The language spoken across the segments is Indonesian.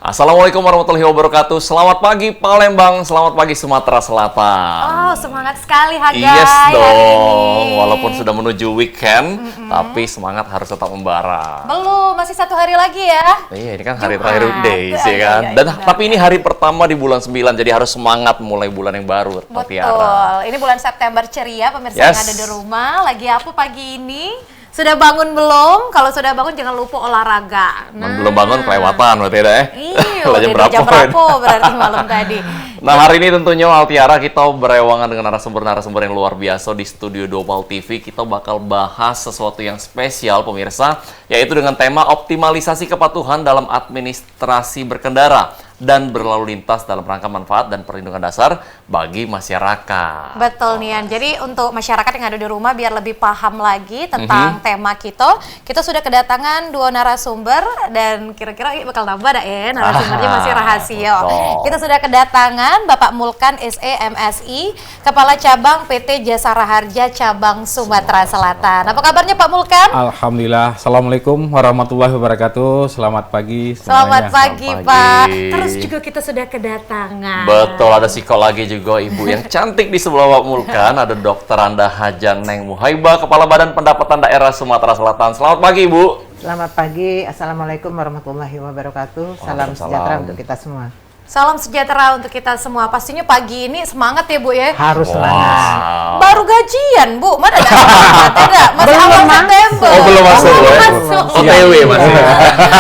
Assalamualaikum warahmatullahi wabarakatuh. Selamat pagi Palembang, selamat pagi Sumatera Selatan. Oh, semangat sekali Hagai Yes dong, hari ini. walaupun sudah menuju weekend, tapi semangat harus tetap membara. Belum, masih 1 hari lagi ya. Iya, ini kan hari Jumat. terakhir weekdays ya Iya, kan. iya, Dan benar. tapi ini hari pertama di bulan 9, jadi harus semangat mulai bulan yang baru, Pak Tiara. Betul, ini bulan September ceria, pemirsa Yes. yang ada di rumah. Lagi apa pagi ini? Sudah bangun belum? Kalau sudah bangun jangan lupa olahraga. Belum bangun kelewatan berarti ya. Iya, Lah, udah jam berapa berarti malam tadi. Nah, hari ini tentunya Altiara kita berewangan dengan narasumber-narasumber yang luar biasa di studio Dobal TV. Kita bakal bahas sesuatu yang spesial pemirsa, yaitu dengan tema optimalisasi kepatuhan dalam administrasi berkendara dan berlalu lintas dalam rangka manfaat dan perlindungan dasar bagi masyarakat. Betul Nian. Jadi untuk masyarakat yang ada di rumah biar lebih paham lagi tentang tema kita sudah kedatangan 2 narasumber dan kira-kira bakal nambah dah ya, narasumbernya masih rahasia. Betul. Kita sudah kedatangan Bapak Mulkan SE MSI, Kepala Cabang PT Jasa Raharja Cabang Sumatera Selatan. Apa kabarnya Pak Mulkan? Alhamdulillah. Assalamualaikum warahmatullahi wabarakatuh. Selamat pagi Selamat semuanya. pagi Selamat Pak. pagi. Terus juga kita sudah kedatangan. Betul, ada psikologi juga ibu yang cantik di sebelah Pak Mulkan, ada Dr. Anda Hajan Neng Muhaiba, Kepala Badan Pendapatan Daerah Sumatera Selatan. Selamat pagi Ibu. Selamat pagi, Assalamualaikum warahmatullahi wabarakatuh. Salam sejahtera untuk kita semua. Salam sejahtera untuk kita semua. Pastinya pagi ini semangat ya Bu ya. Harus semangat. Baru gajian Bu, mana ada semangat? Tidak, masih Belum awal masuk. September. Oh, belum masuk, Belum ya? masuk. OTW masih.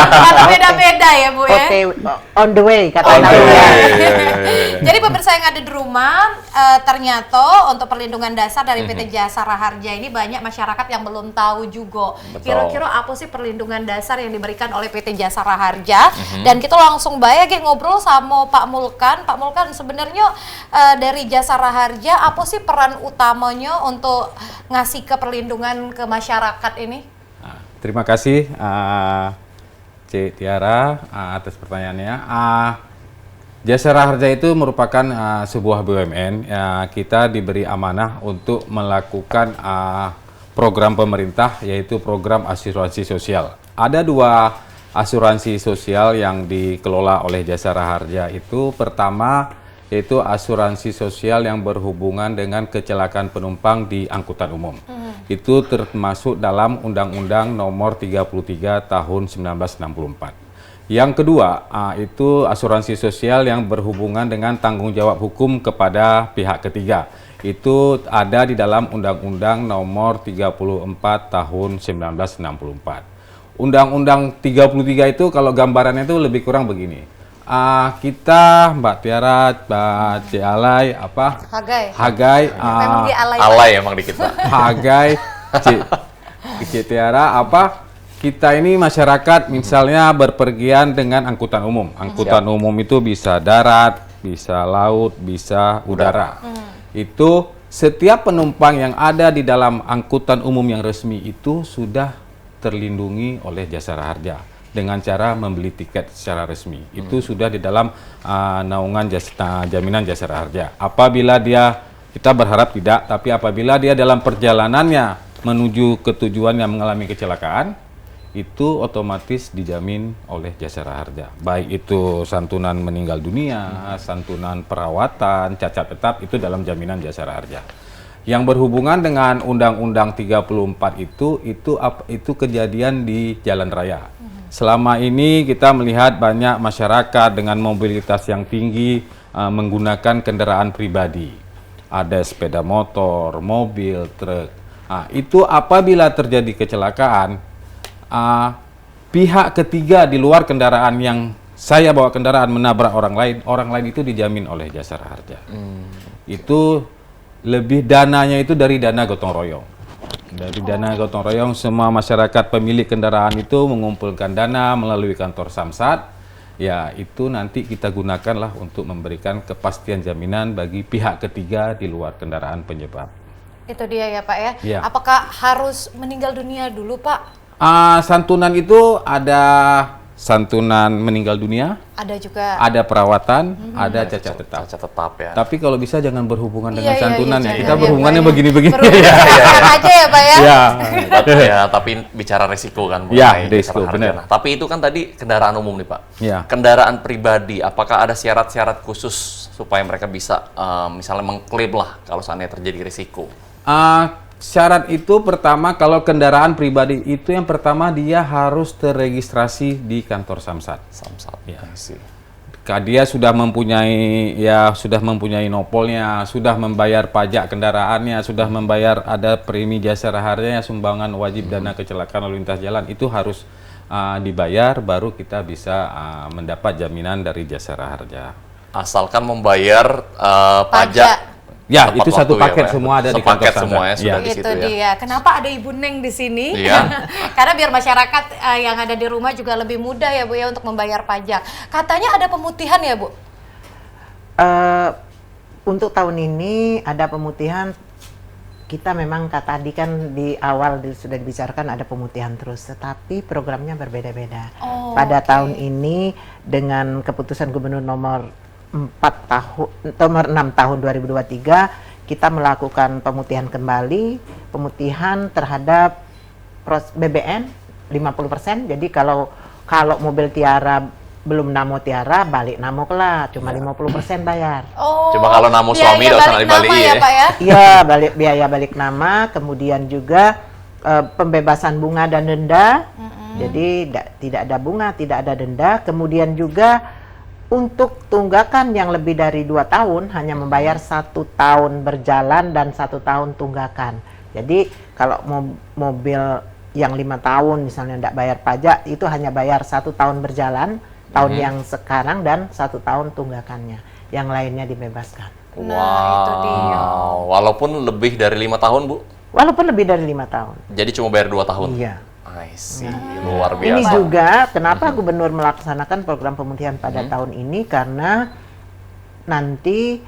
Karena beda-beda ya Bu ya. Oke, on the way kata On the Nadia. way. Jadi pemirsa yang ada di rumah, ternyata untuk perlindungan dasar dari PT Jasa Raharja ini banyak masyarakat yang belum tahu juga. Betul. Kira-kira apa sih perlindungan dasar yang diberikan oleh PT Jasa Raharja? Dan kita langsung kayak ngobrol sama Pak Mulkan. Pak Mulkan, sebenarnya dari Jasa Raharja apa sih peran utamanya untuk ngasih ke perlindungan ke masyarakat ini? Terima kasih Cik Tiara atas pertanyaannya. Jasa Raharja itu merupakan sebuah BUMN. Kita diberi amanah untuk melakukan program pemerintah, yaitu program asuransi sosial. Ada 2 asuransi sosial yang dikelola oleh Jasa Raharja itu. Pertama, yaitu asuransi sosial yang berhubungan dengan kecelakaan penumpang di angkutan umum. Itu termasuk dalam Undang-Undang Nomor 33 Tahun 1964. Yang kedua, itu asuransi sosial yang berhubungan dengan tanggung jawab hukum kepada pihak ketiga. Itu ada di dalam Undang-Undang Nomor 34 Tahun 1964. Undang-Undang 33 itu kalau gambarannya itu lebih kurang begini. Kita, Mbak Tiara, Mbak Cik Alay, Hagai, Memang dia alay. Alay emang dikit Pak. Hagai, Cik Tiara, kita ini masyarakat misalnya berpergian dengan angkutan umum. Angkutan umum itu bisa darat, bisa laut, bisa udara. Itu setiap penumpang yang ada di dalam angkutan umum yang resmi itu sudah terlindungi oleh Jasa Raharja dengan cara membeli tiket secara resmi. Itu sudah di dalam naungan jaminan Jasa Raharja. Apabila kita berharap tidak, tapi apabila dia dalam perjalanannya menuju ke tujuan yang mengalami kecelakaan, itu otomatis dijamin oleh Jasa Raharja. Baik itu santunan meninggal dunia, santunan perawatan, cacat tetap, itu dalam jaminan Jasa Raharja. Yang berhubungan dengan Undang-Undang 34 itu kejadian di jalan raya. Selama ini kita melihat banyak masyarakat dengan mobilitas yang tinggi menggunakan kendaraan pribadi. Ada sepeda motor, mobil, truk. Itu apabila terjadi kecelakaan, pihak ketiga di luar kendaraan yang saya bawa kendaraan menabrak orang lain itu dijamin oleh Jasa Raharja. Itu lebih dananya itu dari dana gotong royong. Dari dana gotong royong, semua masyarakat pemilik kendaraan itu mengumpulkan dana melalui kantor Samsat. Ya, itu nanti kita gunakanlah untuk memberikan kepastian jaminan bagi pihak ketiga di luar kendaraan penyebab. Itu dia ya Pak ya. Ya. Apakah harus meninggal dunia dulu Pak? Santunan itu ada santunan meninggal dunia, Ada juga. ada perawatan, ada cacat tetap. Cacat tetap ya. Tapi kalau bisa jangan berhubungan dengan Iya, iya, santunan iya, ya. jangan, Kita ya, berhubungannya Pak, ya. begini-begini. Berhubungan aja ya Pak ya. Ya. Ya, tapi bicara resiko kan. Ya, mengenai resiko, jasara harja. benar. Nah, tapi itu kan tadi kendaraan umum nih Pak. Ya. Kendaraan pribadi, apakah ada syarat-syarat khusus supaya mereka bisa misalnya mengklaim lah kalau seandainya terjadi risiko? Syarat itu pertama kalau kendaraan pribadi itu yang pertama dia harus terregistrasi di kantor Samsat. Samsat. Ya. Sih. Dia sudah mempunyai nopolnya, sudah membayar pajak kendaraannya, sudah membayar ada premi jasara harjanya, sumbangan wajib dana kecelakaan lalu lintas jalan itu harus dibayar baru kita bisa mendapat jaminan dari jasara harja. Asalkan membayar pajak. Ya, tepat itu satu waktu ya, paket Pak ya? semua ada di Sepaket kantor semua ya, Samsat. sudah Ya. di situ Itu ya. dia. Kenapa ada Ibu Neng di sini? Iya. Karena biar masyarakat yang ada di rumah juga lebih mudah ya Bu ya untuk membayar pajak. Katanya ada pemutihan ya Bu? Untuk tahun ini ada pemutihan. Kita memang tadi kan di awal sudah dibicarakan ada pemutihan terus, tetapi programnya berbeda-beda. Oh, Pada oke. tahun ini dengan keputusan Gubernur nomor 6 tahun 2023 kita melakukan pemutihan kembali, pemutihan terhadap BBM 50%. Jadi kalau mobil Tiara belum namo Tiara, balik namo lah, cuma 50% bayar. Oh. Cuma kalau nama biaya suami nggak usah balik dibalik nama ya. Pak ya. Iya, biaya balik nama, kemudian juga pembebasan bunga dan denda. Jadi tidak ada bunga, tidak ada denda. Kemudian juga untuk tunggakan yang lebih dari 2 tahun hanya membayar 1 tahun berjalan dan 1 tahun tunggakan. Jadi kalau mobil yang 5 tahun misalnya tidak bayar pajak itu hanya bayar 1 tahun berjalan, tahun yang sekarang dan 1 tahun tunggakannya. Yang lainnya dibebaskan. Nah, itu dia. Wow, walaupun lebih dari 5 tahun Bu. Walaupun lebih dari 5 tahun. Jadi cuma bayar 2 tahun. Iya. I see, luar Ini biasa. juga kenapa Gubernur melaksanakan program pemutihan pada tahun ini karena nanti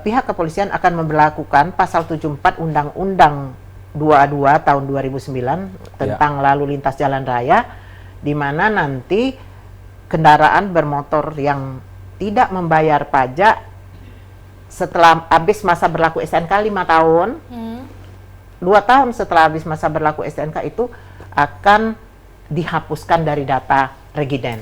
pihak kepolisian akan memberlakukan pasal 74 Undang-Undang 22 tahun 2009 tentang lalu lintas jalan raya, di mana nanti kendaraan bermotor yang tidak membayar pajak setelah habis masa berlaku STNK 5 tahun, 2 tahun setelah habis masa berlaku STNK itu akan dihapuskan dari data regiden.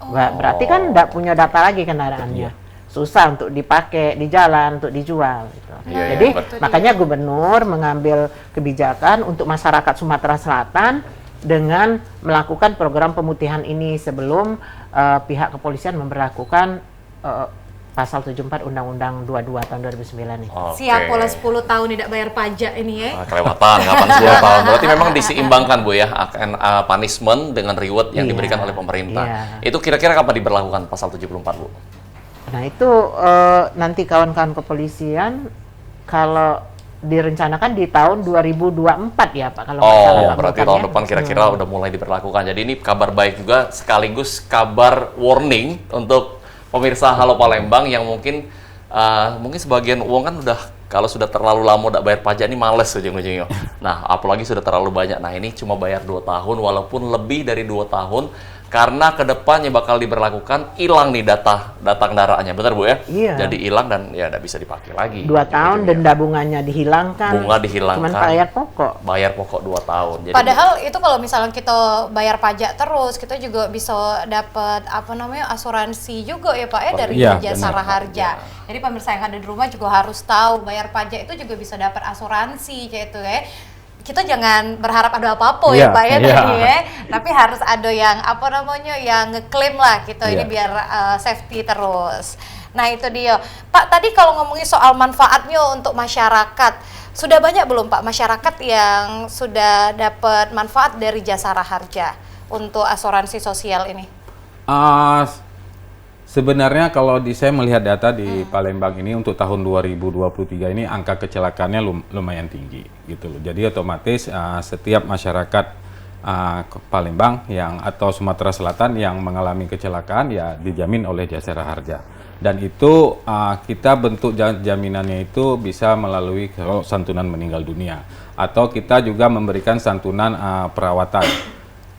Berarti kan tidak punya data lagi kendaraannya. Susah untuk dipakai di jalan, untuk dijual. Gitu. Iya, Jadi betul. makanya Gubernur mengambil kebijakan untuk masyarakat Sumatera Selatan dengan melakukan program pemutihan ini sebelum pihak kepolisian memberlakukan pasal 74 Undang-Undang 22 tahun 2009 ini. Oke. Siap pola 10 tahun tidak bayar pajak ini ya. Kelewatan, kapan 10 tahun. Berarti memang diseimbangkan Bu ya, akan punishment dengan reward yang Iya, diberikan oleh pemerintah. iya. Itu kira-kira kapan diberlakukan pasal 74 Bu? Nah itu nanti kawan-kawan kepolisian kalau direncanakan di tahun 2024 ya Pak, kalau nggak salah Oh, Pak berarti Mulkan, tahun ya. depan kira-kira udah mulai diberlakukan. Jadi ini kabar baik juga sekaligus kabar warning untuk pemirsa Halo Palembang yang mungkin sebagian uang kan udah kalau sudah terlalu lama udah bayar pajak ini males ujung-ujungnya. Nah, apalagi sudah terlalu banyak. Nah, ini cuma bayar 2 tahun walaupun lebih dari 2 tahun karena kedepannya bakal diberlakukan hilang nih data kendaraannya. Benar Bu ya? Iya. Jadi hilang dan ya nggak bisa dipakai lagi. 2 tahun denda bunganya dihilangkan. Bunga dihilangkan. Cuman bayar pokok. Bayar pokok 2 tahun. Jadi Padahal itu kalau misalnya kita bayar pajak terus, kita juga bisa dapat asuransi juga ya Pak ya dari Iya, Jasara benar. Harja. Jadi pemirsa yang ada di rumah juga harus tahu bayar pajak itu juga bisa dapat asuransi kayak itu ya. Kita jangan berharap ada apa-apa ya Iya, Pak ya iya. tadi ya, tapi harus ada yang yang ngeklaim lah gitu ini Iya. biar safety terus. Nah itu dia Pak, tadi kalau ngomongin soal manfaatnya untuk masyarakat, sudah banyak belum Pak masyarakat yang sudah dapat manfaat dari Jasara Harja untuk asuransi sosial ini? Sebenarnya kalau saya melihat data di Palembang ini untuk tahun 2023 ini angka kecelakaannya lumayan tinggi gitu loh. Jadi otomatis setiap masyarakat Palembang atau Sumatera Selatan yang mengalami kecelakaan ya dijamin oleh Jasara Harja. Dan itu kita bentuk jaminannya itu bisa melalui santunan meninggal dunia atau kita juga memberikan santunan perawatan.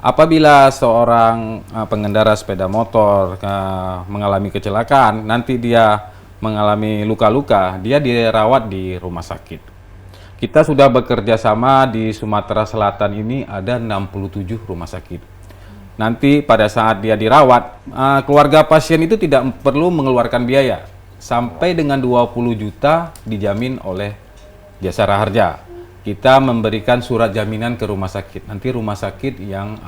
apabila seorang pengendara sepeda motor mengalami kecelakaan, nanti dia mengalami luka-luka, dia dirawat di rumah sakit. Kita sudah bekerja sama di Sumatera Selatan ini ada 67 rumah sakit. Nanti pada saat dia dirawat, keluarga pasien itu tidak perlu mengeluarkan biaya. Sampai dengan 20 juta dijamin oleh Jasa Raharja. Kita memberikan surat jaminan ke rumah sakit. Nanti rumah sakit yang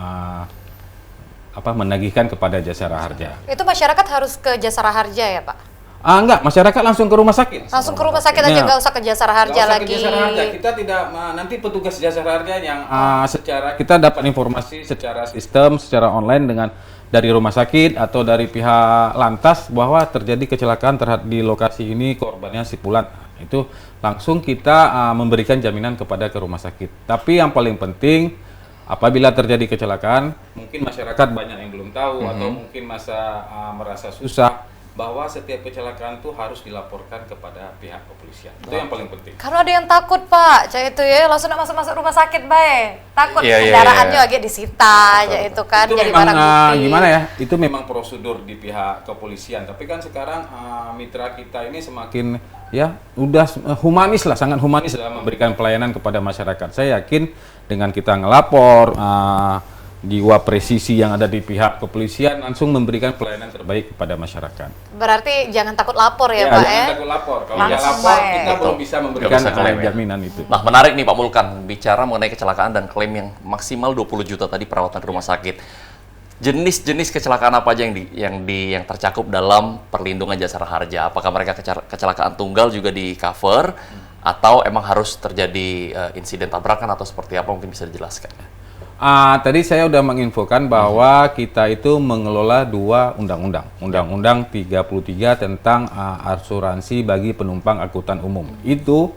menagihkan kepada Jasa Raharja. Itu masyarakat harus ke Jasa Raharja ya Pak? Enggak, masyarakat langsung ke rumah sakit. Langsung ke rumah sakit aja, nggak usah ke Jasa Raharja Nggak usah lagi. ke Jasa Raharja. Kita tidak nanti petugas Jasa Raharja yang secara kita dapat informasi secara sistem, secara online dari rumah sakit atau dari pihak lantas bahwa terjadi kecelakaan di lokasi ini, korbannya si Fulan. Itu langsung kita memberikan jaminan kepada ke rumah sakit. Tapi yang paling penting, apabila terjadi kecelakaan, mungkin masyarakat banyak yang belum tahu atau mungkin merasa susah, bahwa setiap kecelakaan itu harus dilaporkan kepada pihak kepolisian. Itu yang paling penting. Karena ada yang takut Pak, cah itu ya langsung nak masuk rumah sakit bae. Takut kendaraannya agak disita, aja itu kan Itu jadi memang barang bukti. gimana ya? Itu memang prosedur di pihak kepolisian. Tapi kan sekarang mitra kita ini semakin ya udah humanis lah, sangat humanis dalam memberikan pelayanan kepada masyarakat. Saya yakin dengan kita ngelapor, jiwa presisi yang ada di pihak kepolisian langsung memberikan pelayanan terbaik kepada masyarakat. Berarti jangan takut lapor ya Pak jangan ya? takut lapor. Kalau Langsung nggak lapor, baik. kita belum bisa memberikan bisa klaim, ya? jaminan itu. Nah, menarik nih Pak Mulkan, bicara mengenai kecelakaan dan klaim yang maksimal 20 juta tadi perawatan rumah sakit. Jenis-jenis kecelakaan apa aja yang tercakup dalam perlindungan Jasa Raharja? Apakah mereka kecelakaan tunggal juga di cover atau emang harus terjadi insiden tabrakan atau seperti apa, mungkin bisa dijelaskan? Tadi saya sudah menginfokan bahwa kita itu mengelola 2 undang-undang. Undang-undang 33 tentang asuransi bagi penumpang angkutan umum. Itu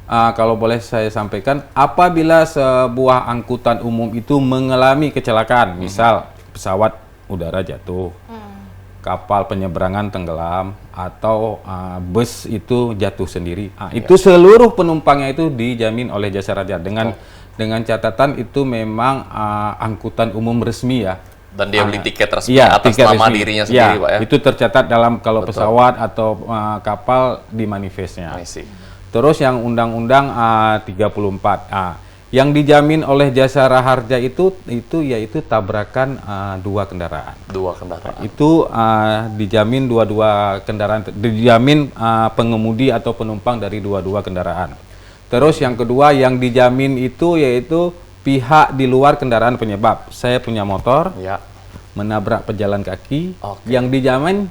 kalau boleh saya sampaikan, apabila sebuah angkutan umum itu mengalami kecelakaan, misal pesawat udara jatuh, kapal penyeberangan tenggelam, atau bus itu jatuh sendiri, itu seluruh penumpangnya itu dijamin oleh Jasa Raharja dengan catatan itu memang angkutan umum resmi ya. Dan dia beli tiket resmi Iya, atas tiket nama resmi. dirinya sendiri Pak ya? Itu tercatat dalam kalau Betul. pesawat atau kapal di manifestnya. I see. Terus yang Undang-Undang 34 yang dijamin oleh Jasa Raharja itu yaitu tabrakan 2 kendaraan. 2 kendaraan. Itu dijamin dua kendaraan, dijamin pengemudi atau penumpang dari dua kendaraan. Terus yang kedua yang dijamin itu yaitu pihak di luar kendaraan penyebab. Saya punya motor, Ya. menabrak pejalan kaki, Oke. yang dijamin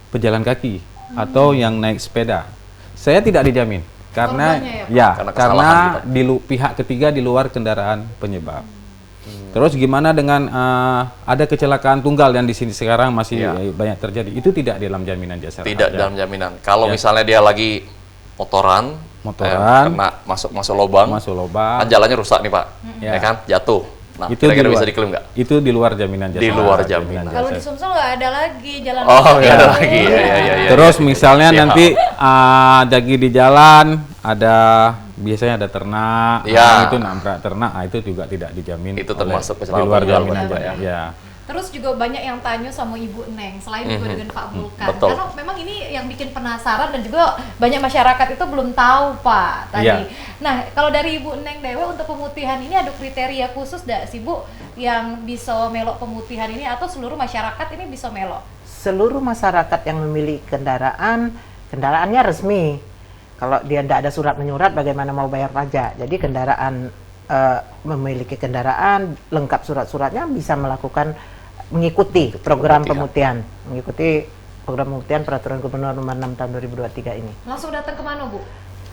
pejalan kaki atau yang naik sepeda. Saya tidak dijamin karena Korbannya Karena kesalahan pihak ketiga di luar kendaraan penyebab. Terus gimana dengan ada kecelakaan tunggal yang di sini sekarang masih Ya. banyak terjadi? Itu tidak dalam jaminan Jasa Tidak Raharja. dalam jaminan. Kalau Ya. misalnya dia lagi motoran, kena masuk lubang, masuk lubang. kan jalannya rusak nih Pak, Ya. ya kan, jatuh. Nah, Itu kira-kira di luar. bisa diklaim nggak? Itu di luar jaminan Jasa Di luar Raharja, jaminan. Kalau di Jasa. Sumsel nggak ada lagi jalan. Oh, raya. nggak ada lagi. Ya. Terus misalnya Iya. nanti lagi di jalan biasanya ada ternak, Ya. itu nabrak ternak, itu juga tidak dijamin. Itu oleh- termasuk di kecelakaan luar tunggal, jaminan Pak, ya? ya. Terus juga banyak yang tanya sama Ibu Neng, selain juga dengan Pak Mulkan. Betul. Karena memang ini yang bikin penasaran dan juga banyak masyarakat itu belum tahu Pak tadi. Iya. Nah, kalau dari Ibu Neng Dewe untuk pemutihan ini ada kriteria khusus nggak sih Bu yang bisa melok pemutihan ini atau seluruh masyarakat ini bisa melok? Seluruh masyarakat yang memiliki kendaraannya resmi. Kalau dia tidak ada surat menyurat, bagaimana mau bayar pajak? Jadi memiliki kendaraan lengkap surat-suratnya bisa mengikuti program pemutihan, mengikuti program pemutihan Peraturan Gubernur Nomor 6 Tahun 2023 ini. Langsung datang ke mana Bu?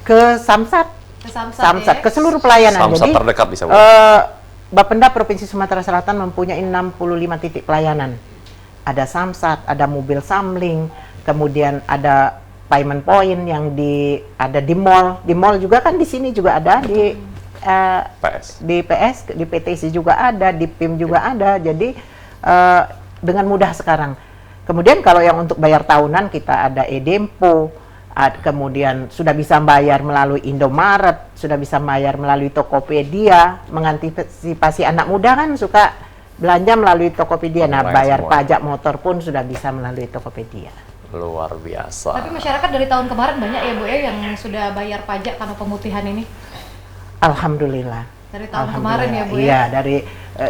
Ke Samsat, Ke Samsat, ya? ke seluruh pelayanan. Samsat Jadi terdekat bisa Bu. Bapenda Provinsi Sumatera Selatan mempunyai 65 titik pelayanan. Ada Samsat, ada mobil samling, kemudian ada payment point yang ada di mall. Di mall juga kan di sini juga ada di PS. di PS, di PTC juga ada, di PIM juga ada. Jadi dengan mudah sekarang. Kemudian kalau yang untuk bayar tahunan kita ada e-Dempo, kemudian sudah bisa bayar melalui Indomaret, sudah bisa bayar melalui Tokopedia. Mengantisipasi anak muda kan suka belanja melalui Tokopedia. Nah, Online bayar semua. pajak motor pun sudah bisa melalui Tokopedia. Luar biasa. Tapi masyarakat dari tahun kemarin banyak ya Bu ya yang sudah bayar pajak karena pemutihan ini. Alhamdulillah. Dari tahun kemarin ya Bu ya. Iya,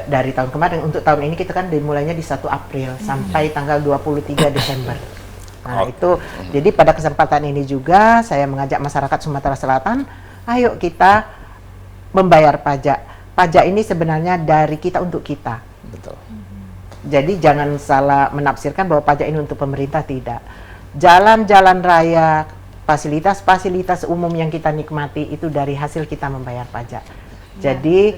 dari tahun kemarin. Untuk tahun ini kita kan dimulainya di 1 April sampai tanggal 23 Desember. Nah, itu jadi pada kesempatan ini juga saya mengajak masyarakat Sumatera Selatan, ayo kita membayar pajak. Pajak ini sebenarnya dari kita untuk kita. Betul. Jadi jangan salah menafsirkan bahwa pajak ini untuk pemerintah, tidak. Jalan-jalan raya, fasilitas-fasilitas umum yang kita nikmati itu dari hasil kita membayar pajak. Jadi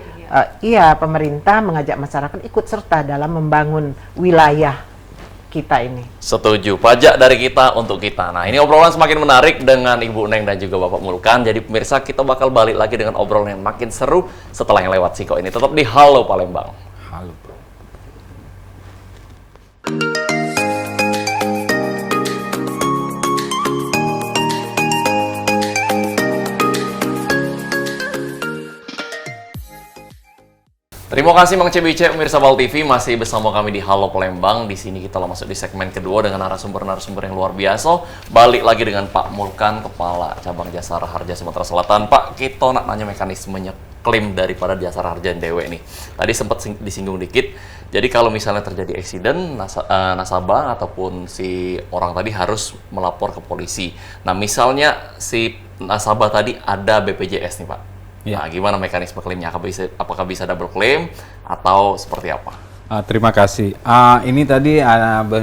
iya, pemerintah mengajak masyarakat ikut serta dalam membangun wilayah kita ini. Setuju, pajak dari kita untuk kita. Nah, ini obrolan semakin menarik dengan Ibu Neng dan juga Bapak Mulkan. Jadi pemirsa, kita bakal balik lagi dengan obrolan yang makin seru setelah yang lewat Siko ini. Tetap di Halo Palembang. Halo, bro. Terima kasih Mang Cebice, pemirsa Bal TV masih bersama kami di Halo Palembang. Di sini kita masuk di segmen kedua dengan narasumber-narasumber yang luar biasa. Balik lagi dengan Pak Mulkan, Kepala Cabang Jasara Harja Sumatera Selatan. Pak, kita nak nanya mekanismenya klaim daripada Jasara Harja Dewe nih. Tadi sempat disinggung dikit. Jadi kalau misalnya terjadi eksiden, nasabah ataupun si orang tadi harus melapor ke polisi. Nah, misalnya si nasabah tadi ada BPJS nih, Pak. Ya. Nah, gimana mekanisme klaimnya? Apakah bisa double claim atau seperti apa? Terima kasih. Ini tadi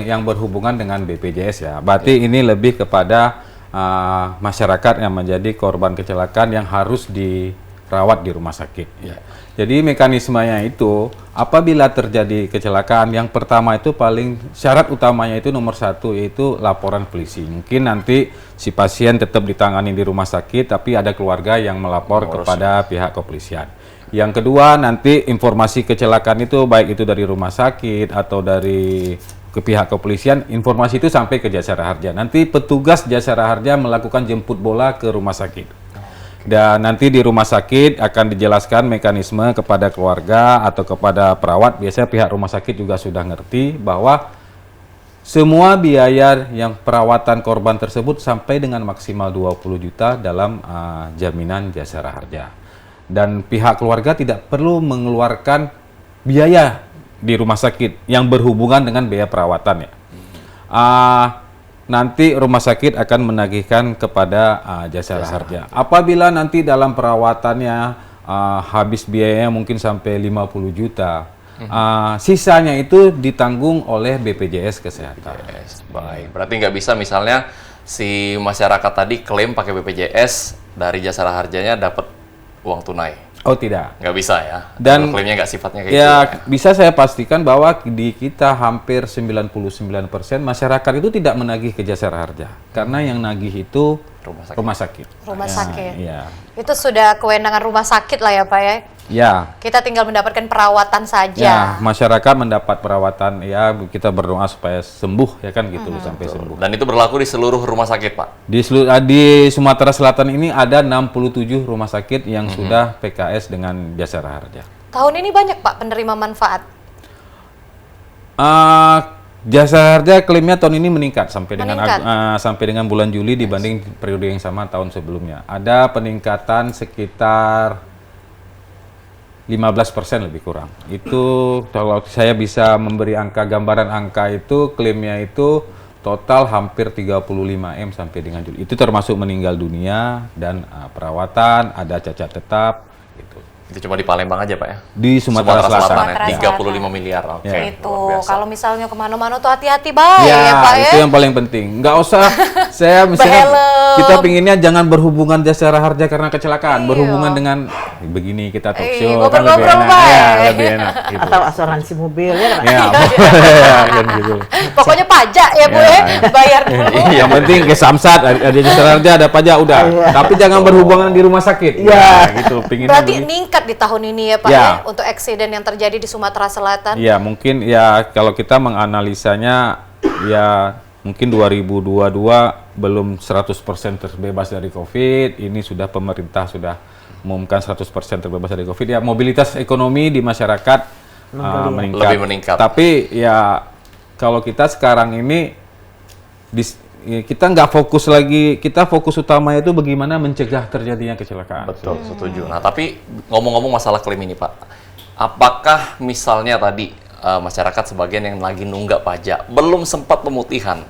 yang berhubungan dengan BPJS ya. Berarti ini lebih kepada masyarakat yang menjadi korban kecelakaan yang harus dirawat di rumah sakit. Ya. Jadi mekanismenya itu apabila terjadi kecelakaan, yang pertama itu paling syarat utamanya itu nomor 1 yaitu laporan polisi. Mungkin nanti si pasien tetap ditangani di rumah sakit, tapi ada keluarga yang melapor kepada pihak kepolisian. Yang kedua, nanti informasi kecelakaan itu baik itu dari rumah sakit atau dari ke pihak kepolisian, informasi itu sampai ke Jasara Harja. Nanti petugas Jasara Harja melakukan jemput bola ke rumah sakit. Dan nanti di rumah sakit akan dijelaskan mekanisme kepada keluarga atau kepada perawat. Biasanya pihak rumah sakit juga sudah ngerti bahwa semua biaya yang perawatan korban tersebut sampai dengan maksimal 20 juta dalam jaminan Jasara Harja. Dan pihak keluarga tidak perlu mengeluarkan biaya di rumah sakit yang berhubungan dengan biaya perawatan ya. Nanti rumah sakit akan menagihkan kepada Jasara Harja. Apabila nanti dalam perawatannya habis biayanya mungkin sampai 50 juta, sisanya itu ditanggung oleh BPJS Kesehatan. Yes, baik. Berarti nggak bisa misalnya si masyarakat tadi klaim pakai BPJS dari Jasara Harjanya dapat uang tunai. Oh tidak. Nggak bisa ya? Dan klaimnya nggak sifatnya kayak ya, gitu ya? bisa saya pastikan bahwa di kita hampir 99% masyarakat itu tidak menagih ke Jasara Harja. Karena yang nagih itu rumah sakit. Rumah sakit. Ya. Itu sudah kewenangan rumah sakit lah ya Pak ya. Ya. Kita tinggal mendapatkan perawatan saja. Ya, masyarakat mendapat perawatan, ya kita berdoa supaya sembuh ya kan gitu loh, sampai sembuh. Dan itu berlaku di seluruh rumah sakit, Pak? Di Sumatera Selatan ini ada 67 rumah sakit yang sudah PKS dengan Jasara Harja. Tahun ini banyak Pak penerima manfaat. Jasara Harja klaimnya tahun ini meningkat sampai Meningkat. dengan bulan Juli dibanding periode yang sama tahun sebelumnya. Ada peningkatan sekitar 15% lebih kurang. Itu kalau saya bisa memberi gambaran angka itu, klaimnya itu total hampir 35 M sampai dengan Juli. Itu termasuk meninggal dunia dan perawatan, ada cacat tetap gitu. Itu cuma di Palembang aja, Pak ya? Di Sumatera Selatan. Ya? 35 miliar, oke. Ya. Itu kalau misalnya kemana-mana tuh hati-hati baik ya Pak ya. Itu yang paling penting. Nggak usah saya misalnya Behelm. kita pinginnya jangan berhubungan Jasara Harja karena kecelakaan, berhubungan dengan begini kita talk show kan lebih ngobrol-ngobrol enak. baik. Ya, lebih enak gitu. Atau asuransi mobil ya kan? Ya, ya, kan gitu. Pokoknya pajak ya Bu ya, bayar dulu. Yang penting ke Samsat ada Jasara Harja ada pajak udah. Tapi jangan berhubungan di rumah sakit. Ya, gitu. Pinginnya Berarti begitu. meningkat di tahun ini ya Pak Ya. ya, untuk eksiden yang terjadi di Sumatera Selatan. Ya, mungkin ya kalau kita menganalisanya ya mungkin 2022 belum 100% terbebas dari COVID. Ini sudah pemerintah sudah mengumumkan 100% terbebas dari COVID. Ya, mobilitas ekonomi di masyarakat menggeliat. Lebih meningkat. Tapi ya kalau kita sekarang ini ya kita nggak fokus lagi, kita fokus utamanya itu bagaimana mencegah terjadinya kecelakaan. Betul, setuju. Nah, tapi ngomong-ngomong masalah klaim ini, Pak. Apakah misalnya tadi masyarakat sebagian yang lagi nunggak pajak, belum sempat pemutihan,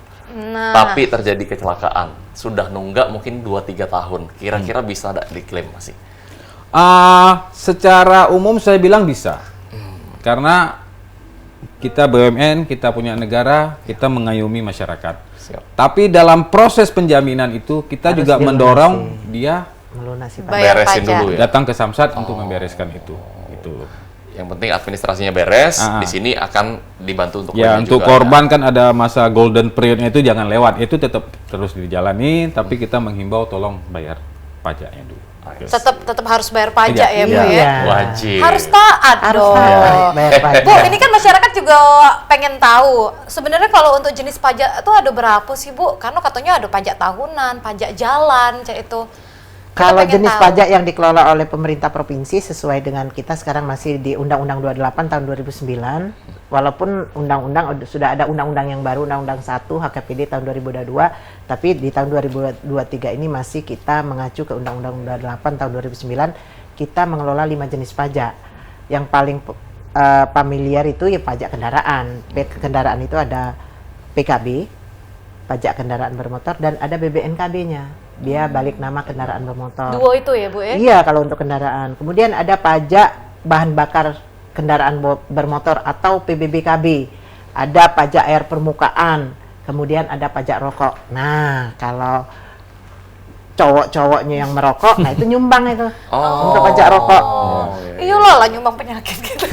tapi terjadi kecelakaan, sudah nunggak mungkin 2-3 tahun, kira-kira bisa nggak diklaim masih? Secara umum saya bilang bisa. Karena kita BUMN, kita punya negara, kita mengayomi masyarakat. Siap. Tapi dalam proses penjaminan itu kita Harus juga dilunasi. mendorong dia Melunasi pajak. Bayar Beresin pajak. dulu ya. datang ke Samsat untuk membereskan itu. Gitu. Yang penting administrasinya beres, Ah. di sini akan dibantu untuk Ya, klaimnya untuk juga, korban kan ada masa golden periodnya itu jangan lewat. Itu tetap terus dijalani, tapi kita menghimbau tolong bayar pajaknya dulu. Tetap harus bayar pajak ya Bu Iya. ya. Iya. Wajib. Harus taat Harus dong. bayar pajak. Bu, ini kan masyarakat juga pengen tahu. Sebenarnya kalau untuk jenis pajak itu ada berapa sih Bu? Karena katanya ada pajak tahunan, pajak jalan, kayak itu. Kita Kalau pengen jenis tahu. pajak yang dikelola oleh pemerintah provinsi sesuai dengan kita sekarang masih di Undang-Undang 28 tahun 2009, walaupun sudah ada undang-undang yang baru, Undang-Undang 1 HKPD tahun 2022, tapi di tahun 2023 ini masih kita mengacu ke Undang-Undang 28 tahun 2009, kita mengelola 5 jenis pajak. Yang paling familiar itu ya pajak kendaraan. Kendaraan itu ada PKB, pajak kendaraan bermotor, dan ada BBNKB-nya. Dia balik nama kendaraan bermotor. Dua itu ya Bu ya? Iya, kalau untuk kendaraan. Kemudian ada pajak bahan bakar kendaraan bermotor atau PBBKB. Ada pajak air permukaan. Kemudian ada pajak rokok. Nah, kalau cowok-cowoknya yang merokok, nah itu nyumbang itu untuk pajak rokok. Iya lah nyumbang penyakit gitu.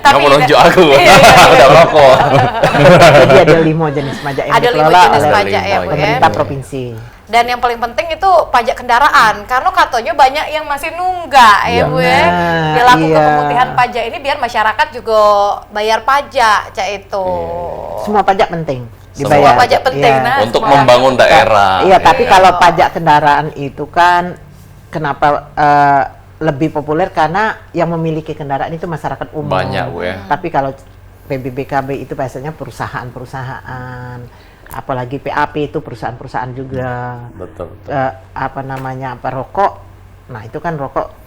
Nggak mau nunjuk aku, Iya, udah rokok. Jadi ada 5 jenis pajak yang Ada 5 dikelola jenis oleh pajak ya Bu ya. pemerintah provinsi. Dan yang paling penting itu pajak kendaraan, karena katanya banyak yang masih nunggak ya Bu ya. Nah, Dilakukan iya. pemutihan pajak ini biar masyarakat juga bayar pajak, cak itu. Semua pajak penting Semua dibayar. pajak penting, Iya. nah. Untuk Semua. membangun daerah. Iya, tapi ya. kalau pajak kendaraan itu kan kenapa lebih populer karena yang memiliki kendaraan itu masyarakat umum. Banyak, Bu, ya. Tapi kalau PBBKB itu biasanya perusahaan-perusahaan, apalagi PAP itu perusahaan-perusahaan juga. Betul. Rokok. Nah, itu kan rokok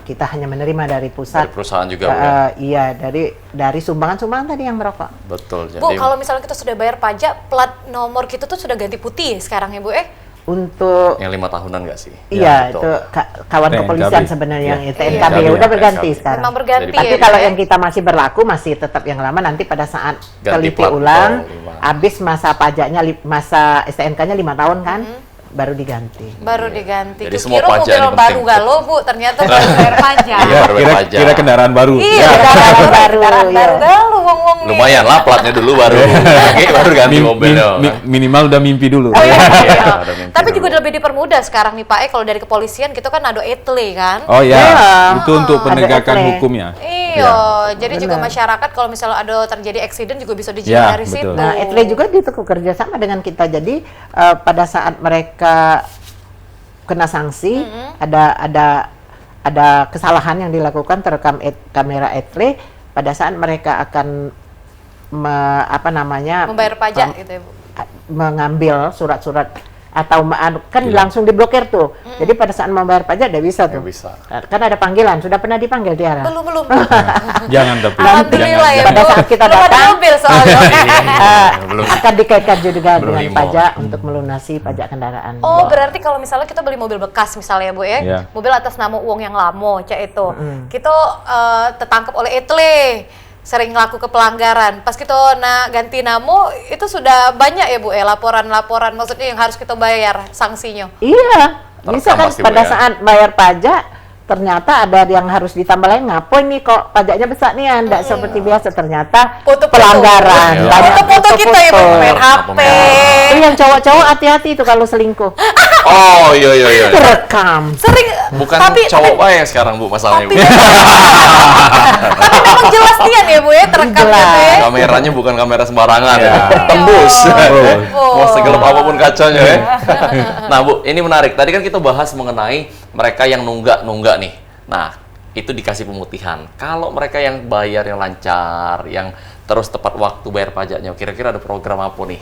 kita hanya menerima dari pusat. Dari perusahaan juga, Bu, ya? Iya, dari sumbangan-sumbangan tadi yang merokok. Betul. Bu, kalau misalnya kita sudah bayar pajak, plat nomor kita tuh sudah ganti putih sekarang ya Bu Untuk yang 5 tahunan nggak sih? iya, betul. itu kawan TNKB. kepolisian sebenarnya yang Iya. TNKB Iya. udah berganti TNKB. sekarang. memang berganti Jadi, ya. Tapi Bu, kalau ya? yang kita masih berlaku masih tetap yang lama, nanti pada saat Ganti teliti plat, ulang, betul, 5. habis masa pajaknya masa STNK-nya 5 tahun kan, baru diganti. baru diganti. Jadi Kukira semua pajak mobil ini baru penting. galau Bu, ternyata baru bayar pajak. Iya, baru bayar pajak. Kira kendaraan baru. Iya, kendaraan baru galau wong-wong nih. Lumayan lah platnya dulu baru. Oke, baru ganti mobilnya. Minimal udah mimpi dulu. Oh, iya. Iya, udah mimpi Tapi dulu. juga lebih dipermudah sekarang nih Pak kalau dari kepolisian gitu kan ada etle kan. Oh ya, Iya. itu untuk Ada penegakan etle. hukumnya. Iya, jadi juga benar. masyarakat kalau misalnya ada terjadi eksiden juga bisa Ya, dijinai dari betul. situ. Nah, etle juga itu kerja sama dengan kita. Jadi pada saat mereka kena sanksi, ada kesalahan yang dilakukan terekam kamera etle, pada saat mereka akan membayar pajak gitu ya Bu. mengambil surat-surat atau kan langsung diblokir tuh. Jadi pada saat membayar pajak tidak bisa tuh. Nggak bisa. Kan ada panggilan, sudah pernah dipanggil Tiara? Belum. Jangan tapi. Alhamdulillah ya Pada Bu. saat kita Belum ada datang, mobil soalnya. Belum. akan dikaitkan juga Belum dengan limo. pajak untuk melunasi pajak kendaraan. Oh, berarti kalau misalnya kita beli mobil bekas misalnya Bu ya, Iya. mobil atas nama uang yang lama, cak itu, kita tertangkap oleh etle, sering ngelaku ke pelanggaran. Pas kita ganti nama, itu sudah banyak ya Bu laporan-laporan, maksudnya yang harus kita bayar sanksinya. Iya, bisa Terekam kan pasti, Bu, pada ya? saat bayar pajak ternyata ada yang harus ditambah lain, ngapain nih kok pajaknya besar nih, enggak seperti biasa, ternyata Foto-foto. pelanggaran. Iya. banyak Foto-foto kita ya Bu, main Foto-foto. HP. Itu yang cowok-cowok hati-hati itu kalau selingkuh. Oh, iya. Terekam. Sering, Bukan tapi cowok yang sekarang, Bu, masalahnya, Bu. tapi memang jelas dia nih Bu ya, terekam Jelas. gitu ya. Kameranya bukan kamera sembarangan ya. Iya. Tembus. Oh. Mau segelap apapun kacanya ya. Nah, Bu, ini menarik. Tadi kan kita bahas mengenai mereka yang nunggak nih. Nah, itu dikasih pemutihan. Kalau mereka yang bayar yang lancar, yang terus tepat waktu bayar pajaknya, kira-kira ada program apa nih?